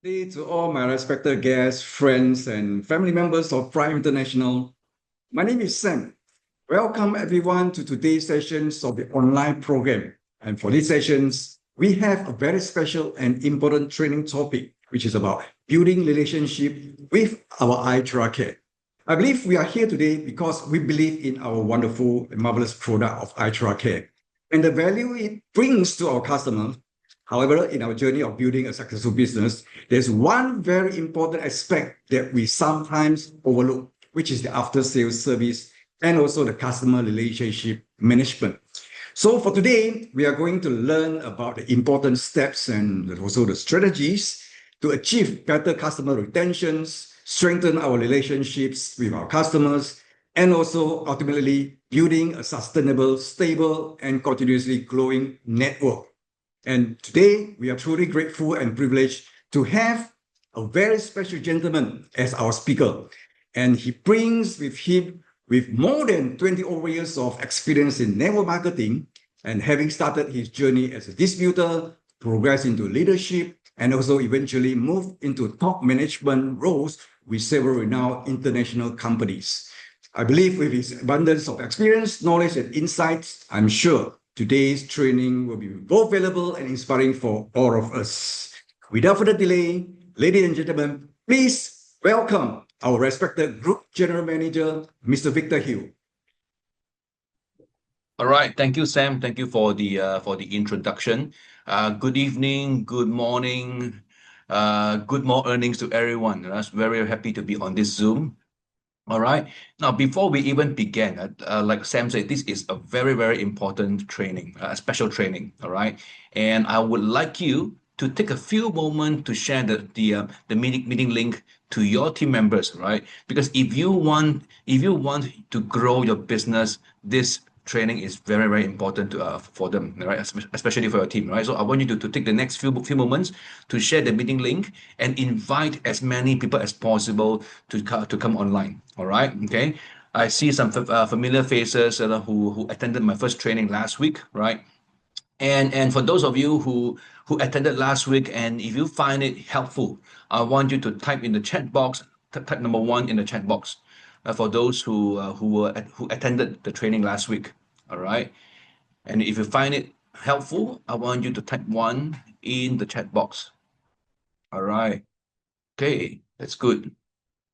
Day to all my respected guests, friends, and family members of Prime International. My name is Sam. Welcome everyone to today's sessions of the online program. And for these sessions, we have a very special and important training topic, which is about building relationship with our iTeraCare. I believe we are here today because we believe in our wonderful and marvelous product of iTeraCare and the value it brings to our customers. However, in our journey of building a successful business, there's one very important aspect that we sometimes overlook, which is the after-sales service and also the customer relationship management. So for today, we are going to learn about the important steps and also the strategies to achieve better customer retentions, strengthen our relationships with our customers, and also ultimately building a sustainable, stable, and continuously growing network. And today, we are truly grateful and privileged to have a very special gentleman as our speaker. And he brings with him with more than 20 over years of experience in network marketing and having started his journey as a distributor, progressed into leadership, and also eventually moved into top management roles with several renowned international companies. I believe with his abundance of experience, knowledge, and insights, I'm sure today's training will be both valuable and inspiring for all of us. Without further delay, ladies and gentlemen, please welcome our respected Group General Manager, Mr. Victor Hill. All right, thank you, Sam. Thank you for the introduction. Good evening, good morning, good more earnings to everyone. I'm very happy to be on this Zoom. All right. Now, before we even begin, like Sam said, this is a very, very important training, a special training. All right. And I would like you to take a few moments to share the meeting link to your team members, right? Because if you want to grow your business, this training is very, very important for them, right? Especially for your team, right? So I want you to take the next few moments to share the meeting link and invite as many people as possible to come online. All right, okay. I see some familiar faces who attended my first training last week, right? And for those of you who attended last week, and if you find it helpful, I want you to type in the chat box, type number 1 in the chat box. For those who attended the training last week, all right. And if you find it helpful, I want you to type 1 in the chat box. All right. Okay, that's good.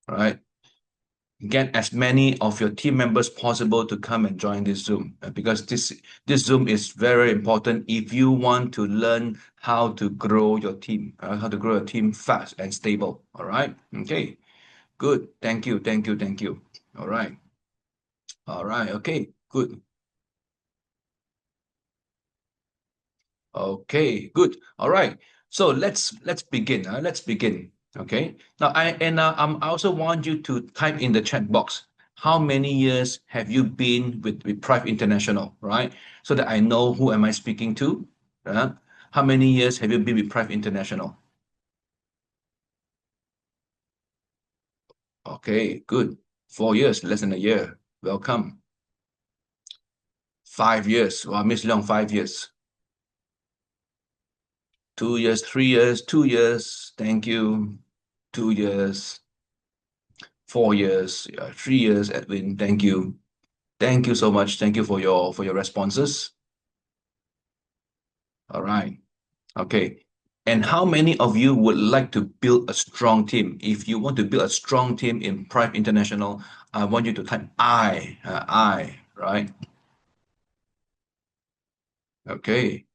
All right. Get as many of your team members possible to come and join this Zoom, because this Zoom is very important if you want to learn how to grow your team, how to grow a team fast and stable. All right. Okay. Good. Thank you. Thank you. Thank you. All right. All right. Okay. Good. Okay. Good. All right. So let's begin. Let's begin. Okay. Now I also want you to type in the chat box how many years have you been with Prive International, right? So that I know who am I speaking to. How many years have you been with Prive International? Okay, good. 4 years, less than a year. Welcome. 5 years. Wow, Miss Leong, 5 years. 2 years, 3 years, 2 years. Thank you. 2 years. 4 years, 3 years, Edwin. Thank you. Thank you so much. Thank you for your responses. All right. Okay. And how many of you would like to build a strong team? If you want to build a strong team in Prive International, I want you to type I, right? Okay.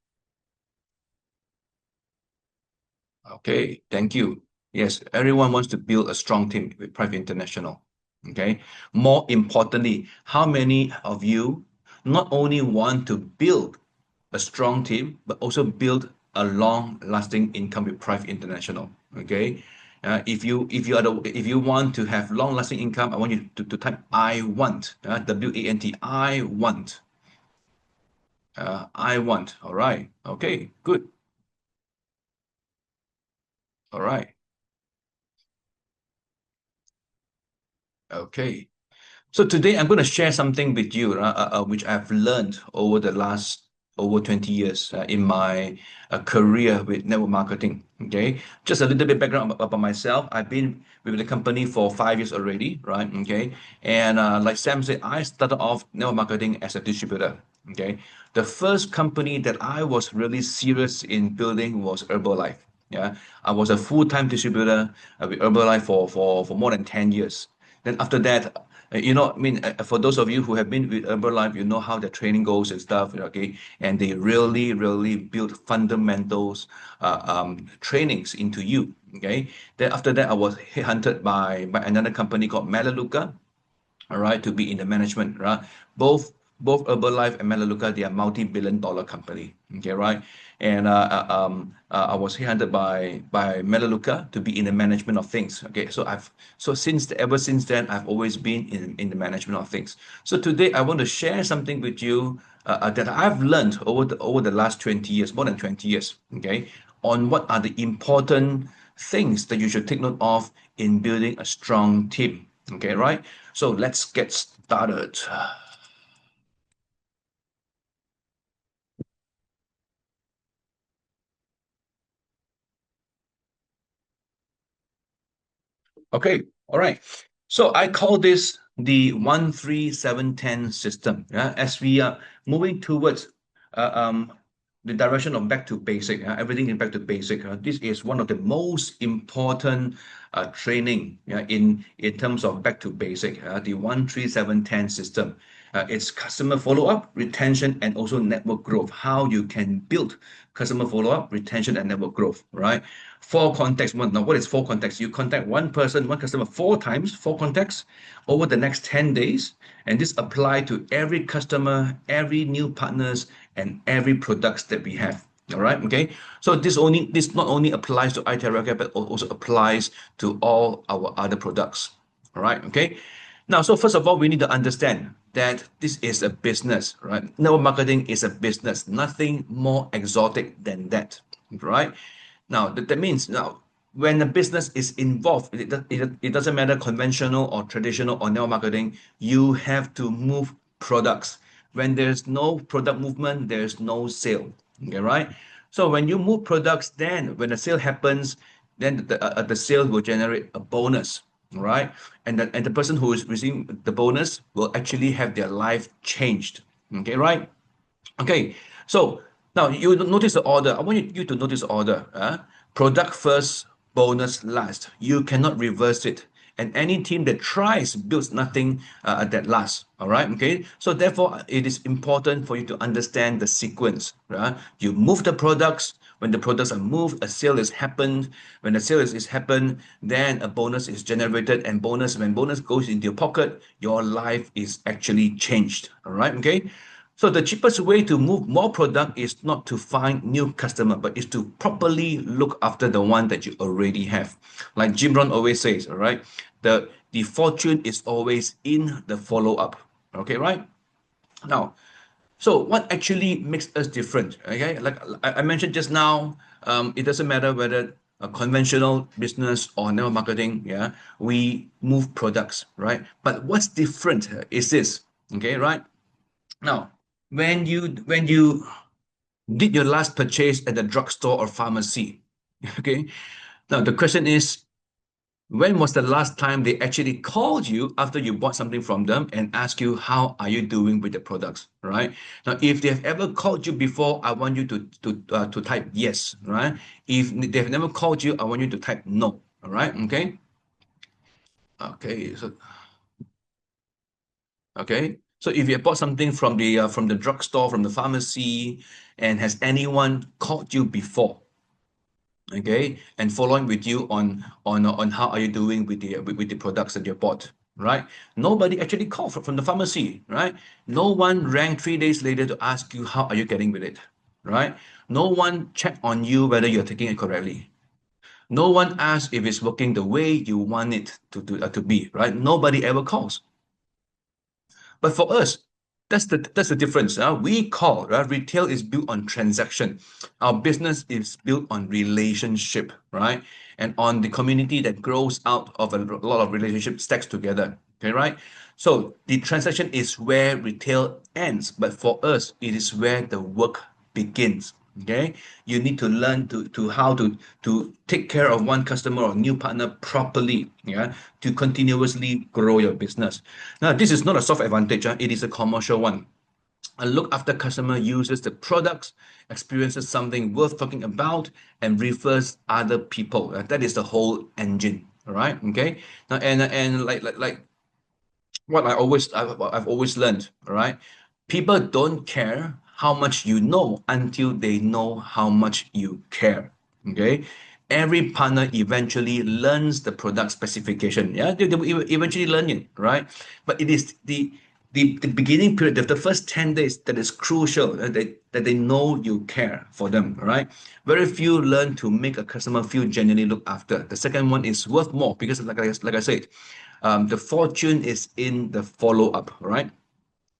Okay, thank you. Yes, everyone wants to build a strong team with Prive International. Okay. More importantly, how many of you not only want to build a strong team, but also build a long-lasting income with Prive International? Okay. If you want to have long-lasting income, I want you to type I want, W-A-N-T, I want. I want. All right. Okay, good. All right. Okay. So today I'm going to share something with you, which I've learned over the last over 20 years in my career with network marketing. Okay, just a little bit background about myself. I've been with the company for 5 years already, right? Okay, and like Sam said, I started off network marketing as a distributor. Okay, the first company that I was really serious in building was Herbalife. Yeah, I was a full-time distributor with Herbalife for more than 10 years. Then after that, I mean, for those of you who have been with Herbalife, you know how the training goes and stuff, okay? And they really, really build fundamentals, trainings into you, okay? Then after that, I was headhunted by another company called Melaleuca, all right, to be in the management, right? Both Herbalife and Melaleuca, they are multi-billion-dollar company, okay, right? And I was handed by Melaleuca to be in the management of things, okay. Ever since then, I've always been in the management of things. So today, I want to share something with you that I've learned over the last 20 years, more than 20 years, okay, on what are the important things that you should take note of in building a strong team. Okay, right? So let's get started. Okay, all right. So I call this the 13710 system. Yeah, as we are moving towards uh, um, the direction of back to basic, everything is back to basic. This is one of the most important training, in terms of back to basic. The 13710 system. It's customer follow-up, retention, and also network growth. How you can build customer follow-up, retention, and network growth, right? Four contacts. Now, what is four contacts? You contact one person, one customer four times, four contacts over the next 10 days. And this apply to every customer, every new partners, and every products that we have. All right. Okay. So this not only applies to iTeraCare, but also applies to all our other products. All right. Okay. Now, so first of all, we need to understand that this is a business, right? Network marketing is a business, nothing more exotic than that, right? Now, that means now when a business is involved, it doesn't matter conventional or traditional or network marketing, you have to move products. When there's no product movement, there's no sale. Okay, right? So when you move products, then when the sale happens, then the sale will generate a bonus, right? And the person who is receiving the bonus will actually have their life changed. Okay, right? Okay, so now you notice the order. I want you to notice the order. Product first, bonus last. You cannot reverse it. And any team that tries builds nothing that lasts. All right. Okay. So therefore, it is important for you to understand the sequence. Right? You move the products. When the products are moved, a sale is happened. When the sale is happened, then a bonus is generated. And when bonus goes into your pocket, your life is actually changed. All right. Okay. So the cheapest way to move more product is not to find new customer, but is to properly look after the one that you already have. Like Jim Rohn always says, all right, the fortune is always in the follow up. Okay, right? Now, so what actually makes us different? Okay, like I mentioned just now, it doesn't matter whether a conventional business or network marketing. Yeah, we move products, right? But what's different is this. Okay, right? Now, when you did your last purchase at the drugstore or pharmacy, okay? Now the question is, when was the last time they actually called you after you bought something from them and asked you how are you doing with the products, right? Now, if they have ever called you before, I want you to type yes, right? If they've never called you, I want you to type no, all right? Okay, okay, so okay. So if you bought something from the drugstore, from the pharmacy, and has anyone called you before, okay, and following with you on how are you doing with the products that you bought, right? Nobody actually called from the pharmacy, right? No one rang 3 days later to ask you how are you getting with it, right? No one checked on you whether you're taking it correctly. No one asked if it's working the way you want it to be, right? Nobody ever calls. But for us, that's the difference. We call, right? Retail is built on transaction. Our business is built on relationship, right? And on the community that grows out of a lot of relationship stacks together. Okay, right? So the transaction is where retail ends, but for us, it is where the work begins. Okay, you need to learn to how to take care of one customer or new partner properly. Yeah, to continuously grow your business. Now, this is not a soft advantage. It is a commercial one. A look after customer uses the products, experiences something worth talking about, and refers other people. That is the whole engine. All right. Okay. Now, and like what I've always learned, all right? People don't care how much you know until they know how much you care. Okay. Every partner eventually learns the product specification. Yeah, they will eventually learn it, right? But it is the beginning period, the first 10 days that is crucial, that they know you care for them, right? Very few learn to make a customer feel genuinely looked after. The second one is worth more because, like I said, the fortune is in the follow up, right?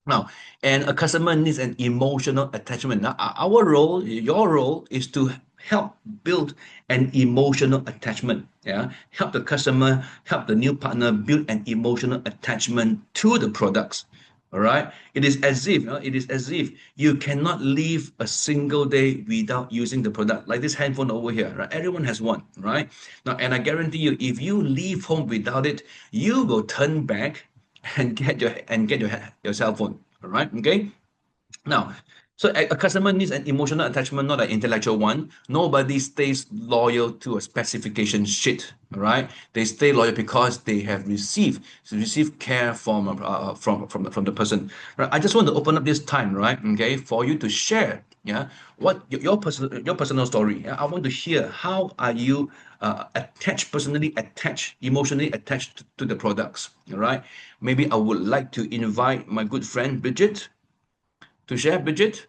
Now, and a customer needs an emotional attachment. Now, our role, your role, is to help build an emotional attachment. Yeah, help the customer, help the new partner build an emotional attachment to the products. All right. It is as if you cannot live a single day without using the product. Like this handphone over here, right? Everyone has one, right? Now, and I guarantee you, if you leave home without it, you will turn back and get your cell phone. All right. Okay. Now, so a customer needs an emotional attachment, not an intellectual one. Nobody stays loyal to a specification sheet, all right? They stay loyal because they have received care from the person. Right? I just want to open up this time, right? Okay, for you to share, yeah, what your personal story. Yeah? I want to hear how are you attached, personally attached, emotionally attached to the products, all right? Maybe I would like to invite my good friend Bridget to share. Bridget.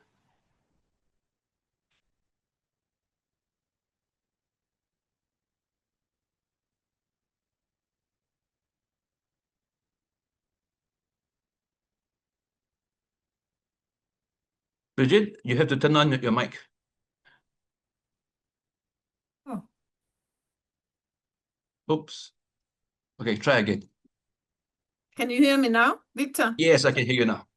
Bridget, you have to turn on your mic. Oh, Oops. Okay, try again. can you hear me now, Victor? Yes, I can hear you now.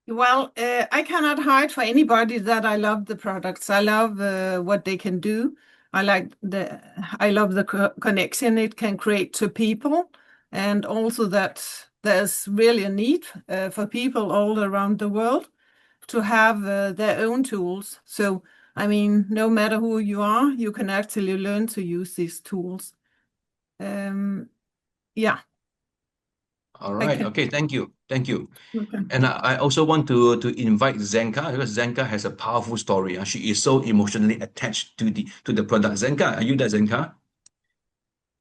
Well, I cannot hide for anybody that I love the products. I love what they can do. I love the connection it can create to people, and also that there's really a need for people all around the world to have their own tools. So, I mean, no matter who you are, you can actually learn to use these tools. Yeah, All I right. can. Okay, thank you. Thank you. Okay. And I also want to invite Zenka because Zenka has a powerful story. She is so emotionally attached to the product. Zenka, are you there, Zenka?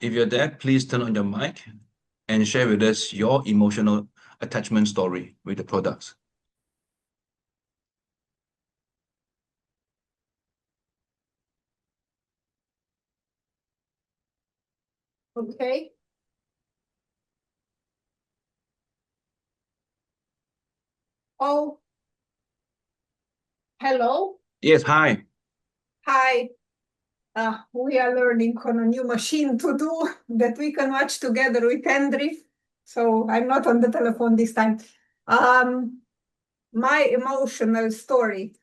If you're there, please turn on your mic and share with us your emotional attachment story with the products. Okay. Oh, hello. Yes, hi. Hi. We are learning on a new machine to do that we can watch together with Andrew. So I'm not on the telephone this time. My emotional story.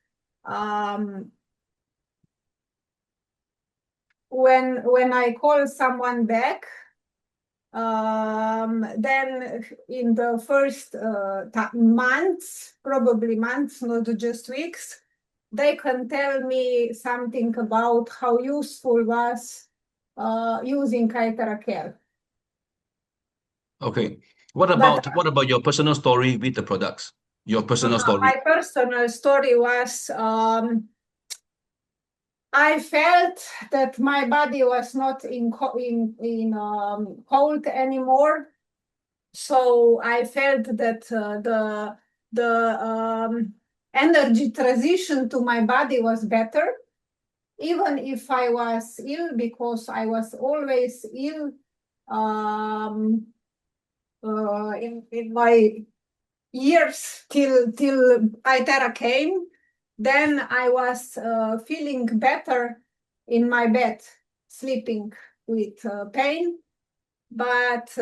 When I call someone back, then in the first months, probably months, not just weeks, they can tell me something about how useful was using iTeraCare. Okay. But What about your personal story with the products? Your personal story. my personal story was I felt that my body was not in cold anymore. So I felt that the energy transition to my body was better, even if I was ill, because I was always ill in my years till iTera came. Then I was feeling better in my bed, sleeping with pain, but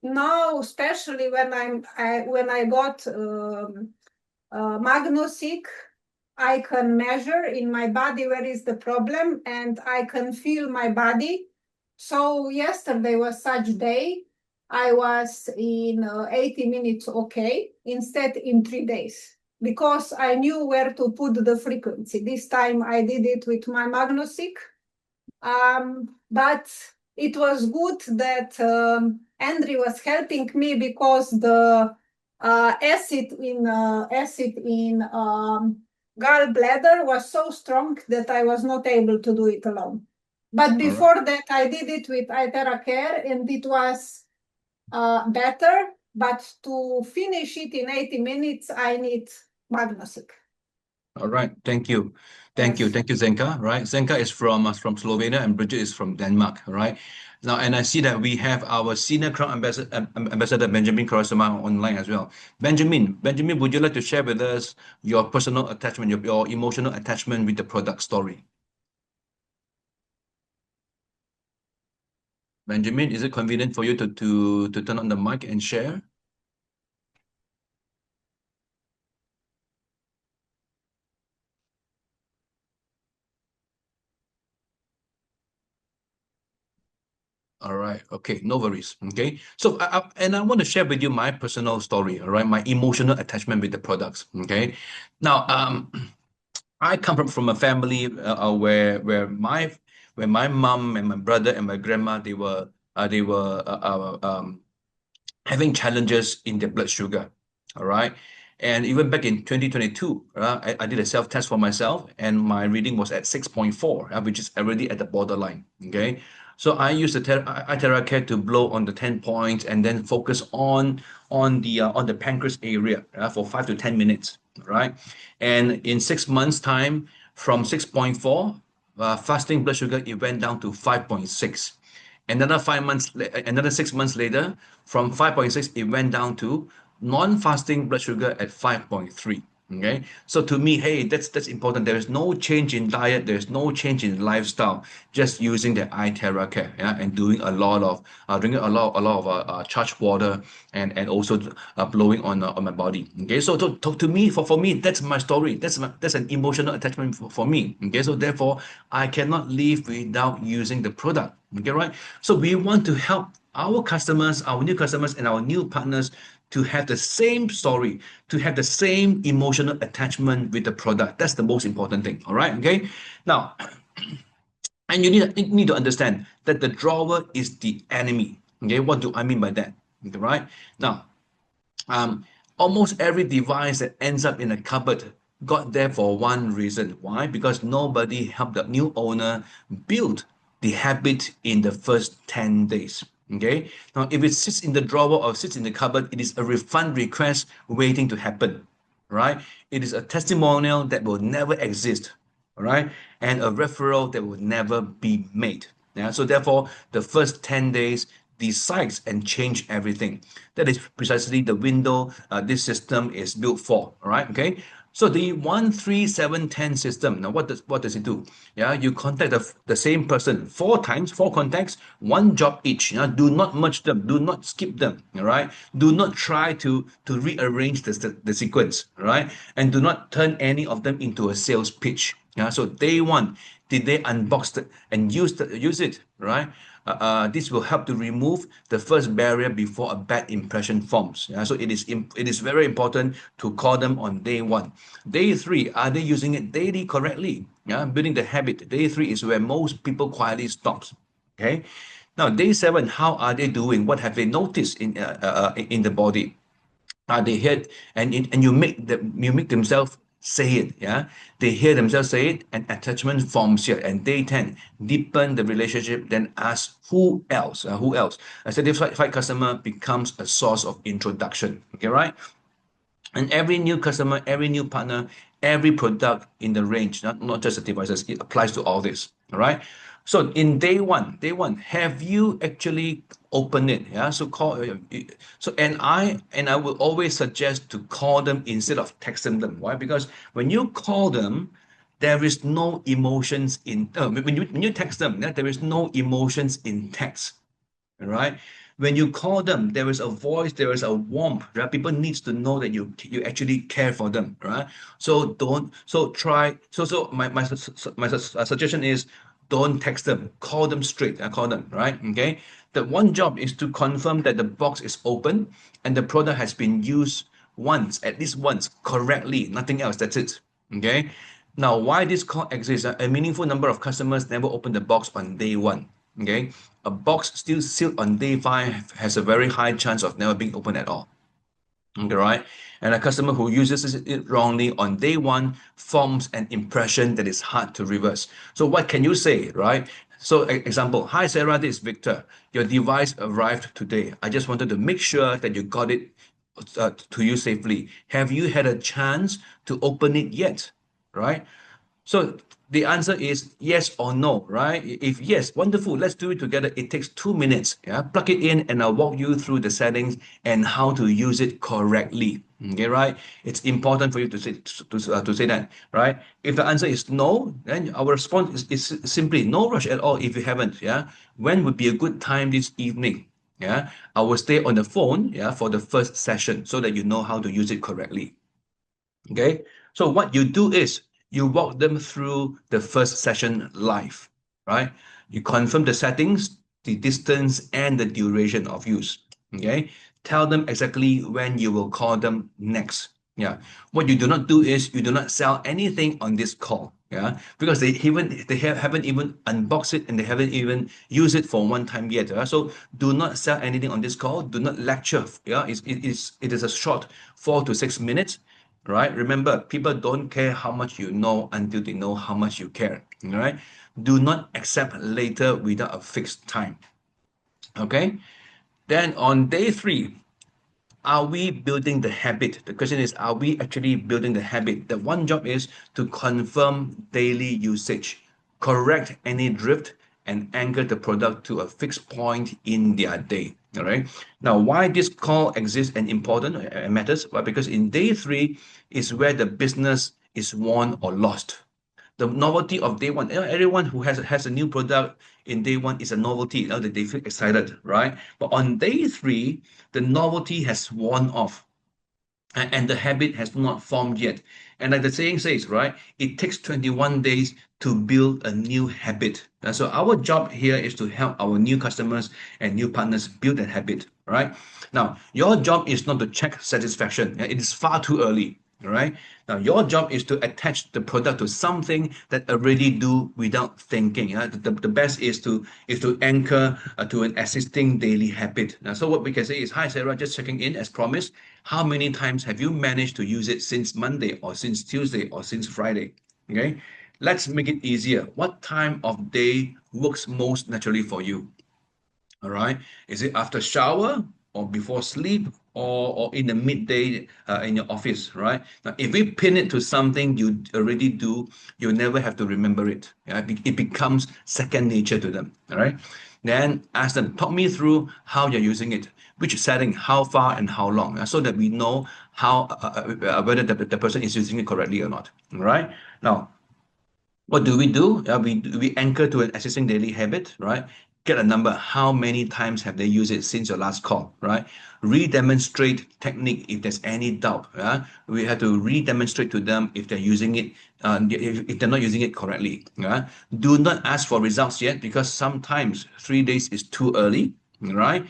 now, especially when I got Magnosic, I can measure in my body where is the problem, and I can feel my body. So yesterday was such day. I was in 80 minutes okay, instead in 3 days, because I knew where to put the frequency. This time I did it with my Magnosic. But it was good that Andrew was helping me, because the acid in gallbladder was so strong that I was not able to do it alone. But before that, I did it with iTeraCare, and it was better. But to finish it in 80 minutes, I need Magnosic. All right. Thank you. Thank you. Yes. Thank you, Zenka. Right. Zenka is from Slovenia and Bridget is from Denmark. Right. Now, and I see that we have our senior Crown Ambassador Benjamin Karasuma online as well. Benjamin, would you like to share with us your personal attachment, your emotional attachment with the product story? Benjamin, is it convenient for you to turn on the mic and share? All right. Okay. No worries. Okay. So, I want to share with you my personal story. All right. My emotional attachment with the products. Okay. Now, I come from a family where my mom and my brother and my grandma, they were having challenges in their blood sugar. All right. And even back in 2022, I did a self-test for myself, and my reading was at 6.4, which is already at the borderline. Okay. So I use the iTeraCare to blow on the 10 points and then focus on the pancreas area for 5 to 10 minutes. Right. And in 6 months' time, from 6.4, fasting blood sugar, it went down to 5.6. Another 6 months later, from 5.6, it went down to non-fasting blood sugar at 5.3. Okay, so to me, hey, that's important. There is no change in diet, there's no change in lifestyle, just using the iTeraCare, yeah, and doing a lot of drinking a lot of charged water, and also blowing on my body. Okay, so to me, for me, that's my story. That's an emotional attachment for me. Okay, so therefore, I cannot live without using the product. Okay, right? So we want to help our customers, our new customers, and our new partners to have the same story, to have the same emotional attachment with the product. That's the most important thing. All right. Okay. Now, and you need to understand that the drawer is the enemy. Okay. What do I mean by that? Okay, right. Now, almost every device that ends up in a cupboard got there for one reason. Why? Because nobody helped the new owner build the habit in the first 10 days. Okay. Now, if it sits in the drawer or sits in the cupboard, it is a refund request waiting to happen. Right? It is a testimonial that will never exist. All right. And a referral that will never be made. Yeah. So therefore, the first 10 days decides and change everything. That is precisely the window this system is built for. All right. Okay. So the 13710 system, now what does it do? Yeah, you contact the same person 4 times, 4 contacts, one job each. Do not merge them, do not skip them. All right. Do not try to rearrange the sequence. All right. And do not turn any of them into a sales pitch. Yeah. So day one, did they unbox it and use it? Right. This will help to remove the first barrier before a bad impression forms. Yeah? So it is very important to call them on day one. Day three, are they using it daily correctly? Yeah, building the habit. Day three is where most people quietly stops. Okay. Now, day seven, how are they doing? What have they noticed in the body? They hear, and you make themselves say it. Yeah, they hear themselves say it, and attachment forms here. And day 10, deepen the relationship, then ask who else. Who else? A satisfied customer becomes a source of introduction. Okay, right? And every new customer, every new partner, every product in the range, not just the devices, it applies to all this. All right. So in day one, have you actually opened it? Yeah. So and I will always suggest to call them instead of texting them. Why? Because when you call them, there is no emotions when you text them, yeah, there is no emotions in text. All right. when you call them, there is a voice, there is a warmth, right? People needs to know that you actually care for them, right? So don't, so try, so my suggestion is don't text them, call them straight. I call them, right? Okay. The one job is to confirm that the box is open and the product has been used once, at least once, correctly, nothing else. That's it. Okay. Now, why this call exists? A meaningful number of customers never open the box on day one. Okay. A box still sealed on day 5 has a very high chance of never being opened at all. Okay, right? And a customer who uses it wrongly on day 1 forms an impression that is hard to reverse. So what can you say, right? So example, hi Sarah, this is Victor. Your device arrived today. I just wanted to make sure that you got it to you safely. Have you had a chance to open it yet? Right? So the answer is yes or no, right? If yes, wonderful, let's do it together. It takes 2 minutes. Yeah, plug it in and I'll walk you through the settings and how to use it correctly. Okay, right? It's important for you to say that, right? If the answer is no, then our response is simply no rush at all if you haven't. Yeah, when would be a good time this evening? Yeah, I will stay on the phone, yeah, for the first session so that you know how to use it correctly. Okay, so what you do is you walk them through the first session live, right? You confirm the settings, the distance, and the duration of use. Okay, tell them exactly when you will call them next. Yeah, what you do not do is you do not sell anything on this call. Yeah, because haven't even unboxed it and they haven't even used it for one time yet. So do not sell anything on this call. Do not lecture. Yeah, it is a short 4 to 6 minutes, right? Remember, people don't care how much you know until they know how much you care, right? Do not accept later without a fixed time, okay? Then on day 3, are we building the habit? The question is, are we actually building the habit? The one job is to confirm daily usage, correct any drift, and anchor the product to a fixed point in their day. All right. Now, why this call exists and important matters? Well, because in day 3 is where the business is won or lost. The novelty of day 1. Everyone who has a new product in day 1 is a novelty. That they feel excited, right? But on day 3, the novelty has worn off and the habit has not formed yet. And like the saying says, right, it takes 21 days to build a new habit. And so our job here is to help our new customers and new partners build that habit, right? Now, your job is not to check satisfaction. It is far too early. All right. Now, your job is to attach the product to something that already do without thinking. The best is to anchor to an existing daily habit. Now, so what we can say is, hi Sarah, just checking in as promised. How many times have you managed to use it since Monday or since Tuesday or since Friday? Okay. Let's make it easier. What time of day works most naturally for you? All right. Is it after shower or before sleep or in the midday in your office, right? Now, if we pin it to something you already do, you'll never have to remember it. Yeah? It becomes second nature to them. All right. Then ask them, talk me through how you're using it, which setting, how far, and how long, so that we know how whether the person is using it correctly or not. All right. Now, what do? We anchor to an existing daily habit, right? Get a number. How many times have they used it since your last call, right? Re-demonstrate technique if there's any doubt. Yeah? We have to re-demonstrate to them if they're using it, if they're not using it correctly. Yeah? Do not ask for results yet because sometimes 3 days is too early, right?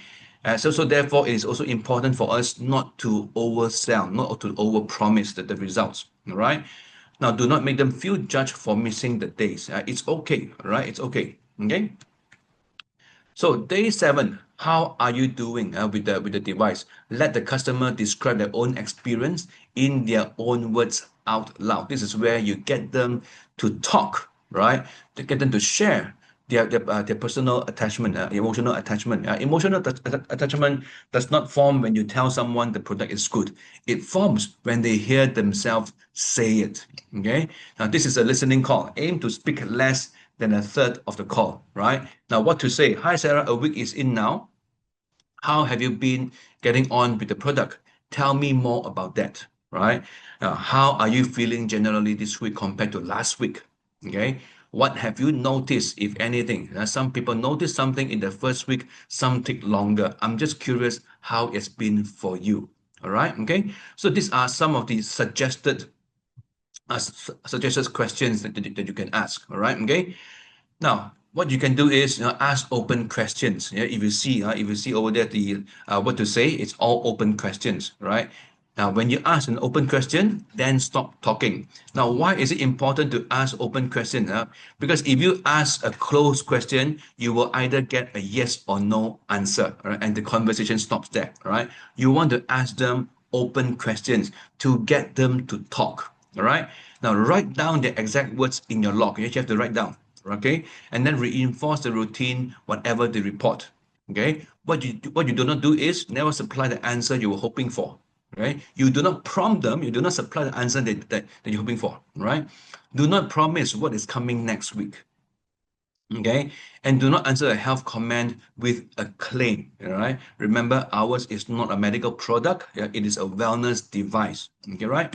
So therefore, it is also important for us not to oversell, not to overpromise the results, right? Now, do not make them feel judged for missing the days. It's okay, right? It's okay. Okay. So day 7, how are you doing with the device? Let the customer describe their own experience in their own words out loud. This is where you get them to talk, right? To get them to share their personal attachment, emotional attachment. Emotional attachment does not form when you tell someone the product is good. It forms when they hear themselves say it. Okay. Now this is a listening call. Aim to speak less than a third of the call. Right. Now what to say? Hi Sarah, a week is in now. How have you been getting on with the product? Tell me more about that. Right. How are you feeling generally this week compared to last week? Okay. What have you noticed, if anything? Some people notice something in the first week, some take longer. I'm just curious how it's been for you. All right, okay? So these are some of the suggested questions that you can ask. All right, okay? Now, what you can do is ask open questions. Yeah, if you see over there the what to say, it's all open questions, right? Now, when you ask an open question, then stop talking. Now, why is it important to ask open questions? Because if you ask a closed question, you will either get a yes or no answer, right? And the conversation stops there, right? You want to ask them open questions to get them to talk, all right? Now, write down the exact words in your log. You have to write down, okay? And then reinforce the routine, whatever they report, okay? What you do not do is never supply the answer you were hoping for, right? You do not prompt them, you do not supply the answer that you're hoping for, right? Do not promise what is coming next week, okay? And do not answer a health comment with a claim, all right? Remember, ours is not a medical product, yeah? It is a wellness device, okay, right?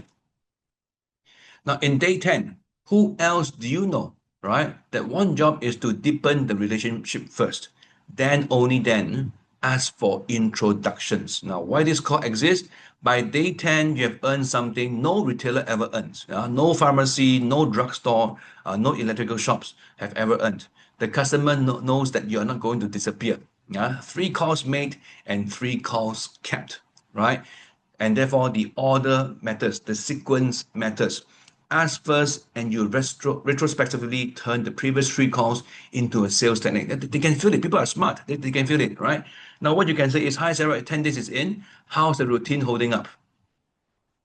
Now, in day 10, who else do you know, right? That one job is to deepen the relationship first. Then, only then, ask for introductions. Now, why this call exists? By day 10, you have earned something no retailer ever earns. No pharmacy, no drugstore, no electrical shops have ever earned. The customer knows that you are not going to disappear. 3 calls made and 3 calls kept, right? And therefore, the order matters, the sequence matters. Ask first, and you retrospectively turn the previous 3 calls into a sales technique. They can feel it. People are smart. They can feel it, right? Now, what you can say is, hi, Sarah, 10 days is in. How's the routine holding up?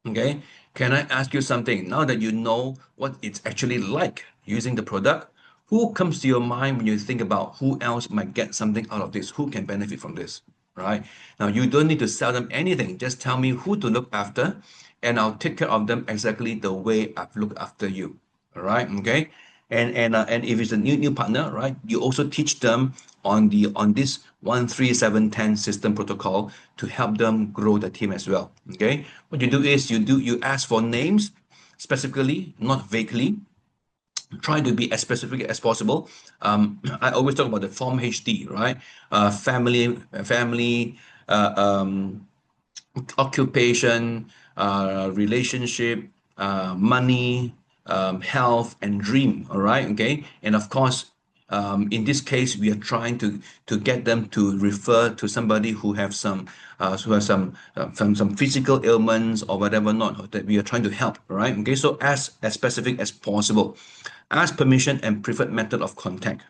Okay. Can I ask you something? Now that you know what it's actually like using the product, who comes to your mind when you think about who else might get something out of this? Who can benefit from this? Right? Now, you don't need to sell them anything. Just tell me who to look after, and I'll take care of them exactly the way I've looked after you. All right? Okay. And if it's a new partner, right? You also teach them on this 13710 system protocol to help them grow the team as well. Okay. What you do is you ask for names specifically, not vaguely. Try to be as specific as possible. I always talk about the form HD, right? Family, occupation, relationship, money, health, and dream. All right, okay. And of course, in this case, we are trying to get them to refer to somebody who have some some physical ailments or whatever not that we are trying to help. All right, okay. So as specific as possible. Ask permission and preferred method of contact.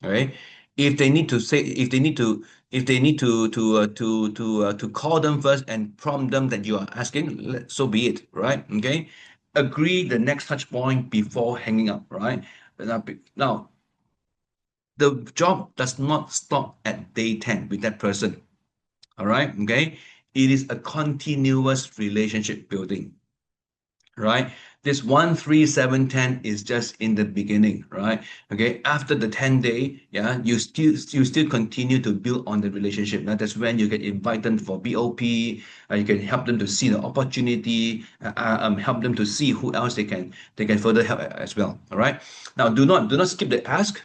Okay, if they need to say, if they need to call them first and prompt them that you are asking, so be it, right? Okay, agree the next touch point before hanging up, right? Now, the job does not stop at day 10 with that person, all right? Okay, it is a continuous relationship building, right? This 13710 is just in the beginning, right? Okay, after the 10-day, yeah, you still continue to build on the relationship. Now that's when you get invited for BOP. You can help them to see the opportunity, help them to see who else they can further help as well. All right. Now do not skip the ask.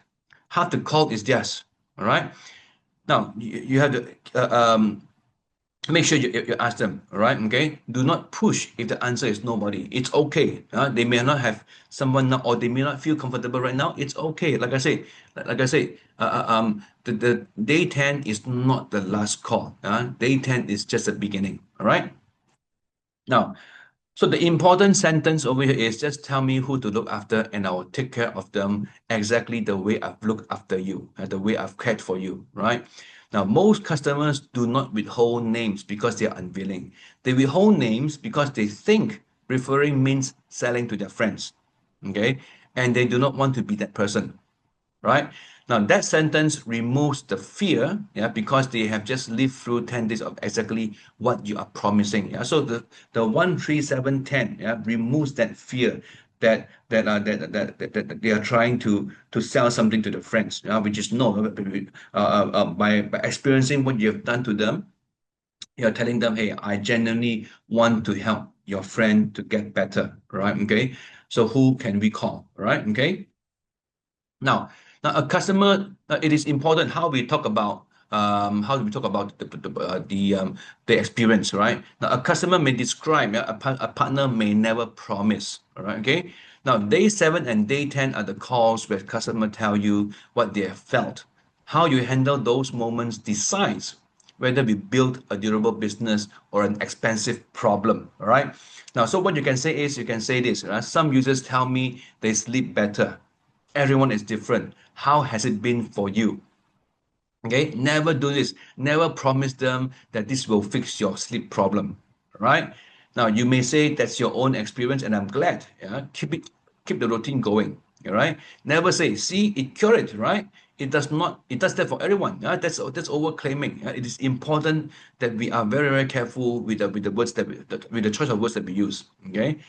Half the call is yes. All right. Now you have to make sure you ask them, all right? Okay, do not push if the answer is nobody. It's okay. They may not have someone now, or they may not feel comfortable right now. It's okay. Like I say, the day 10 is not the last call. Day 10 is just the beginning. All right. Now, so the important sentence over here is just tell me who to look after, and I will take care of them exactly the way I've looked after you, the way I've cared for you, right? Now, most customers do not withhold names because they are unwilling. They withhold names because they think referring means selling to their friends, okay? And they do not want to be that person, right? Now, that sentence removes the fear, yeah, because they have just lived through 10 days of exactly what you are promising. Yeah, so the 13710, yeah, removes that fear that they are trying to sell something to the friends, which is no, by experiencing what you have done to them, you're telling them, hey, I genuinely want to help your friend to get better, right? Okay, so who can we call, right? Okay. Now, a customer, it is important how we talk about the experience, right? Now, a customer may describe, yeah, a partner may never promise, all right? Okay. Now, day 7 and day 10 are the calls where customer tell you what they have felt. How you handle those moments decides whether we build a durable business or an expensive problem, all right? Now, so what you can say is, you can say this, right? Some users tell me they sleep better. Everyone is different. How has it been for you? Okay, never do this. Never promise them that this will fix your sleep problem. Right? Now you may say that's your own experience, and I'm glad. Yeah, keep the routine going. All right. Never say, see, it cured it, right? It does not, it does that for everyone. Yeah? That's over claiming. Yeah? It is important that we are very, very careful with the words with the choice of words that we use. Okay.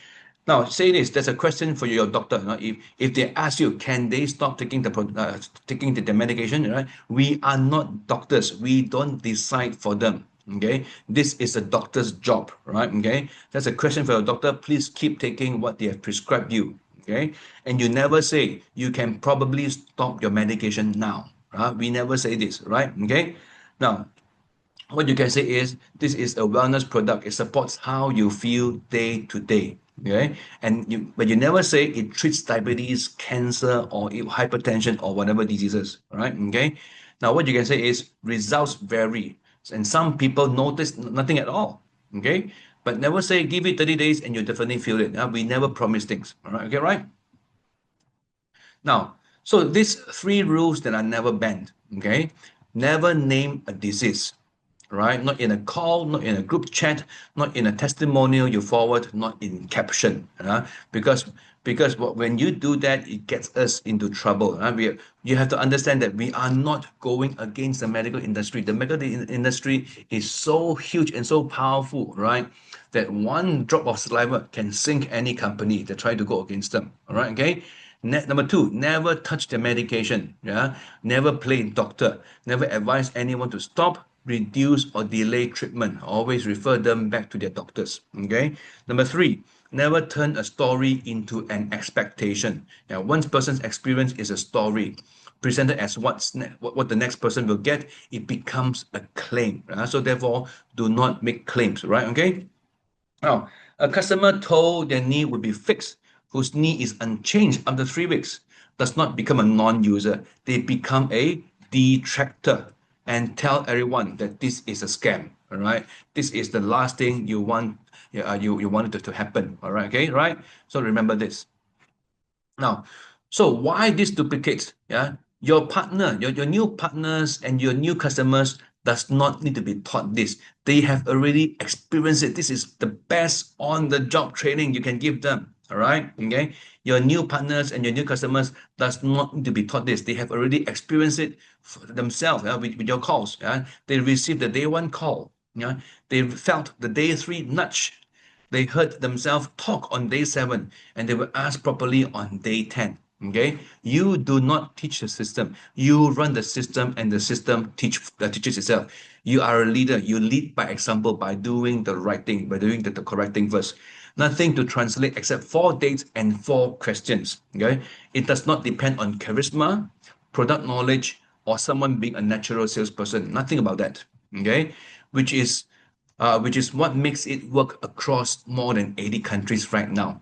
Now, say this. There's a question for your doctor. If they ask you, can they stop taking the medication? Right? We are not doctors. We don't decide for them. Okay, this is a doctor's job, right? Okay, that's a question for your doctor. Please keep taking what they have prescribed you. Okay, and you never say you can probably stop your medication now. Right? We never say this, right? Okay. Now, what you can say is this is a wellness product. It supports how you feel day to day. Okay, but you never say it treats diabetes, cancer, or hypertension or whatever diseases. Right? Okay. Now, what you can say is results vary, and some people notice nothing at all. Okay, but never say give it 30 days and you definitely feel it. We never promise things. All right. Okay. Right. Now, so these 3 rules that are never banned. Okay, never name a disease, right? Not in a call, not in a group chat, not in a testimonial you forward, not in caption, because when you do that, it gets us into trouble. You have to understand that we are not going against the medical industry. The medical industry is so huge and so powerful, right? That one drop of saliva can sink any company that try to go against them. All right, okay. Number 2, never touch the medication. Yeah, never play doctor. Never advise anyone to stop, reduce, or delay treatment. Always refer them back to their doctors. Okay. Number 3, never turn a story into an expectation. Yeah, one person's experience is a story presented as what the next person will get. It becomes a claim. So therefore, do not make claims. Right? Okay. Now, a customer told their knee would be fixed, whose knee is unchanged after 3 weeks, does not become a non-user. They become a detractor and tell everyone that this is a scam. All right, this is the last thing you want. You wanted to happen. All right, okay, right. So remember this. Now, so why this duplicates? Yeah, your partner, your new partners and your new customers does not need to be taught this. They have already experienced it. This is the best on-the-job training you can give them. All right. Okay. Your new partners and your new customers does not need to be taught this. They have already experienced it for themselves, with your calls. Yeah. They received the day 1 call. Yeah. They felt the day 3 nudge. They heard themselves talk on day 7 and they were asked properly on day 10. Okay, you do not teach the system. You run the system and the system teaches itself. You are a leader. You lead by example, by doing the right thing, by doing the correct thing first. Nothing to translate except 4 dates and 4 questions. Okay, it does not depend on charisma, product knowledge, or someone being a natural salesperson. Nothing about that. Okay, which is what makes it work across more than 80 countries right now.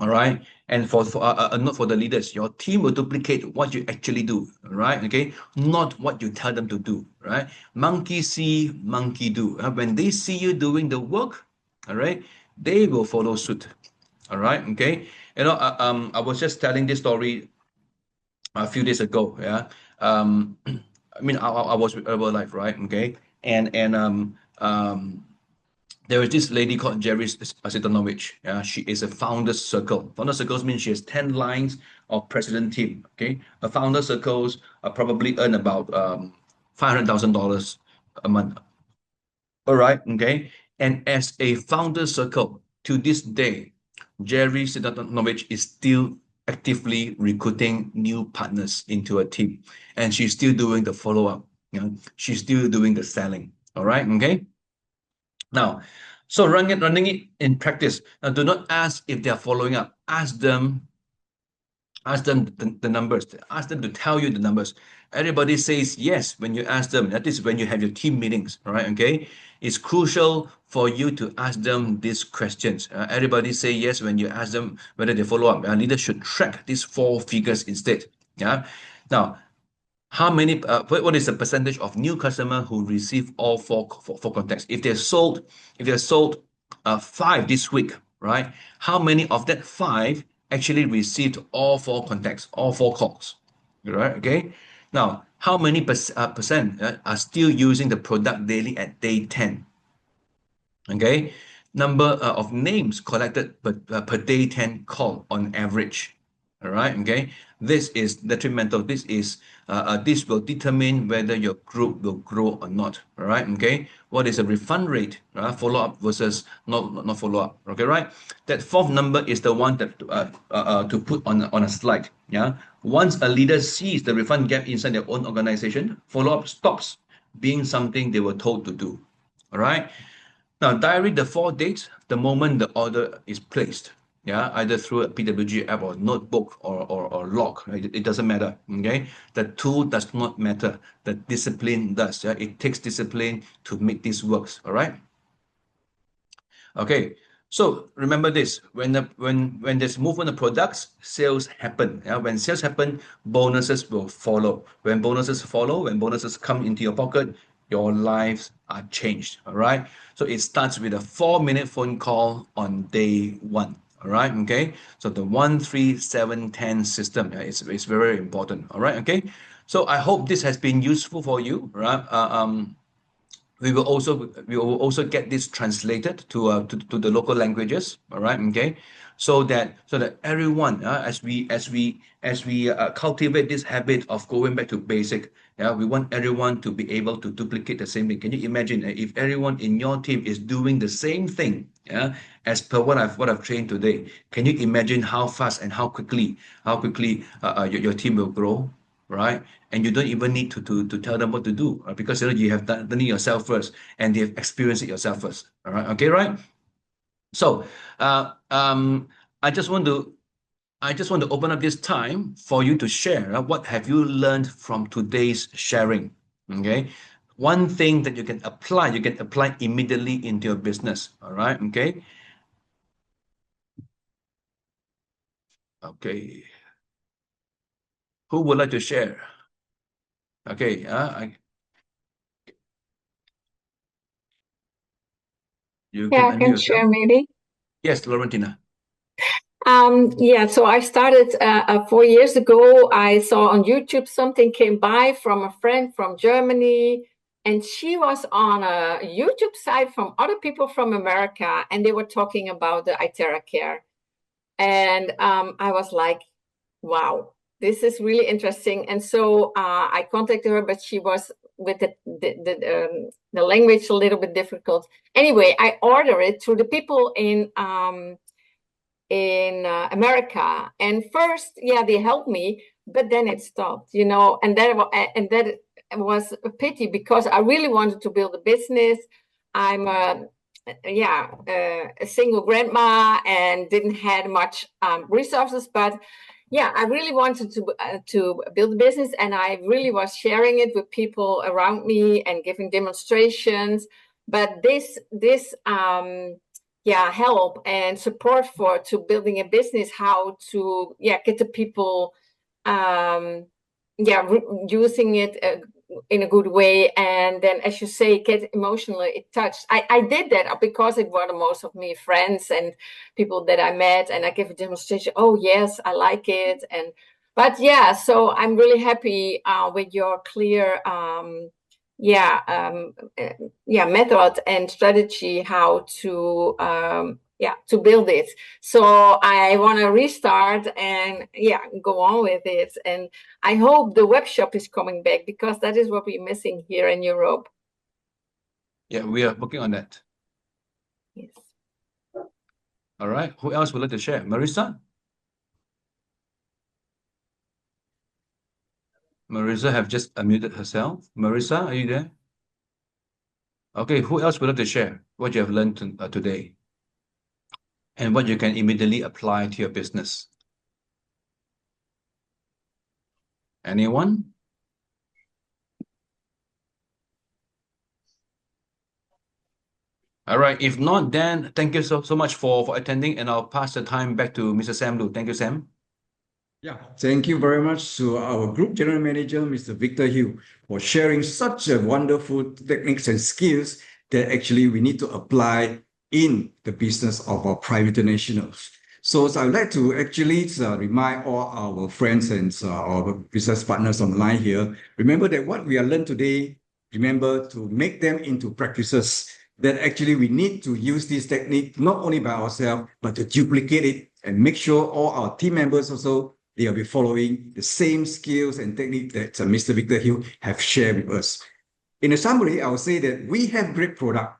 All right. And for a note for the leaders, your team will duplicate what you actually do. All right. Okay. Not what you tell them to do. Right. Monkey see, monkey do. When they see you doing the work, all right, they will follow suit. All right. Okay. I was just telling this story a few days ago. Yeah. I mean, I was with Herbalife, right? Okay. And there is this lady called Jerry Asitonovich. She is a founder's circle. Founder circles means she has 10 lines of president team. Okay. A founder circles probably earn about $500,000 a month. All right. Okay. And as a founder circle to this day, Jerry Asitonovich is still actively recruiting new partners into a team. And she's still doing the follow-up. She's still doing the selling. All right. Okay. Now, so running it in practice. Now, do not ask if they are following up. Ask them Ask them the numbers. Ask them to tell you the numbers. Everybody says yes when you ask them. That is when you have your team meetings, all right? Okay. It's crucial for you to ask them these questions. Everybody say yes when you ask them whether they follow up. Leaders should track these 4 figures instead. Yeah. Now, how many? What is the percentage of new customer who receive all four contacts? If they're sold 5 this week, right? How many of that 5 actually received all 4 contacts, all 4 calls? Right? Okay. Now, how many percent are still using the product daily at day 10? Okay. Number of names collected per day 10 call on average. All right. Okay. This is detrimental. This will determine whether your group will grow or not. All right. Okay. What is the refund rate? Follow up versus not follow up. Okay. Right. That 4th number is the one that to put on a slide. Yeah. Once a leader sees the refund gap inside their own organization, follow up stops being something they were told to do. All right. Now, diary the 4 dates the moment the order is placed. Yeah, either through a PWG app or notebook or log. Right? It doesn't matter. Okay, the tool does not matter. The discipline does. Yeah, it takes discipline to make this works. All right. Okay, so remember this: when there's movement of products, sales happen. Yeah, when sales happen, bonuses will follow. When bonuses follow, when bonuses come into your pocket, your lives are changed. All right. So it starts with a 4-minute phone call on day 1. All right. Okay. So the 1, 3, 7, 10 system. Yeah, it's very important. All right. Okay. So I hope this has been useful for you. Right. We will also get this translated to the local languages. All right. Okay. So that everyone, as we cultivate this habit of going back to basic, yeah, we want everyone to be able to duplicate the same thing. Can you imagine if everyone in your team is doing the same thing, yeah, as per what I've trained today? Can you imagine how fast and how quickly your team will grow? Right? And you don't even need to tell them what to do, because you have done it yourself first, and they've experienced it yourself first. All right, okay, right? So, I just want to open up this time for you to share. What have you learned from today's sharing? Okay, one thing that you can apply immediately into your business. All right, okay, okay. Who would like to share? Okay, you Yeah, can I unmute can yourself. share maybe. Yes, Laurentina. Yeah, so I started 4 years ago. I saw on YouTube something came by from a friend from Germany, and she was on a YouTube site from other people from America, and they were talking about the iTeraCare. And I was like, wow, this is really interesting. And so I contacted her, but she was with the language a little bit difficult. Anyway, I ordered it through the people in America, and first, yeah, they helped me, but then it stopped, and that was a pity, because I really wanted to build a business. I'm a single grandma and didn't have much resources, but yeah, I really wanted to build a business, and I really was sharing it with people around me and giving demonstrations. But this help and support to building a business, how to get the people using it in a good way, and then, as you say, get emotionally touched. I did that because it were most of me friends and people that I met, and I gave a demonstration. Oh yes, I like it. So I'm really happy with your clear method and strategy how to build it. So I want to restart and go on with it, and I hope the web shop is coming back, because that is what we're missing here in Europe. Yeah, we are working on that. Yes. All right, who else would like to share? Marissa have just unmuted herself. Marissa, are you there? Okay, who else would like to share what you have learned today and what you can immediately apply to your business? Anyone? All right. If not, then thank you so much for attending, and I'll pass the time back to Mr. Sam Lu. Thank you, Sam. Yeah, thank you very much to our Group General Manager, Mr. Victor Hill, for sharing such a wonderful techniques and skills that actually we need to apply in the business of our private internationals. So I would like to actually remind all our friends and our business partners online here, remember that what we are learned today, remember to make them into practices that actually we need to use this technique not only by ourselves, but to duplicate it and make sure all our team members also, they will be following the same skills and technique that Mr. Victor Hill have shared with us. In a summary, I will say that we have great product,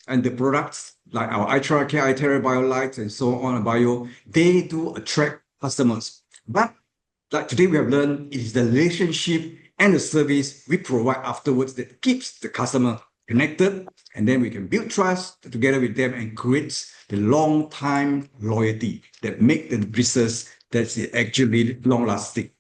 and the products like our iTeraCare, iTeraBiolight, and so on, Bio, they do attract customers. But like today we have learned, it is the relationship and the service we provide afterwards that keeps the customer connected, and then we can build trust together with them and create the long-time loyalty that make the business that's actually long-lasting.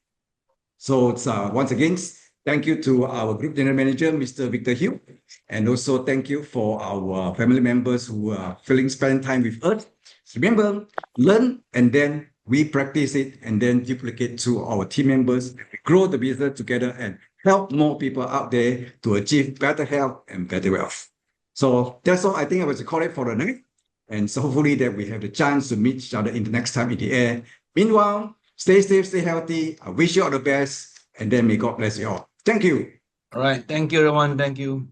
So it's, once again, thank you to our Group General Manager, Mr. Victor Hill, and also thank you for our family members who are spend time with us. So remember, learn and then we practice it and then duplicate to our team members. We grow the business together and help more people out there to achieve better health and better wealth. So that's all I think I was call it for the night. And so hopefully that we have the chance to meet each other in the next time in the air. Meanwhile, stay safe, stay healthy. I wish you all the best, and then may God bless you all. Thank you. All right. Thank you, everyone. Thank you.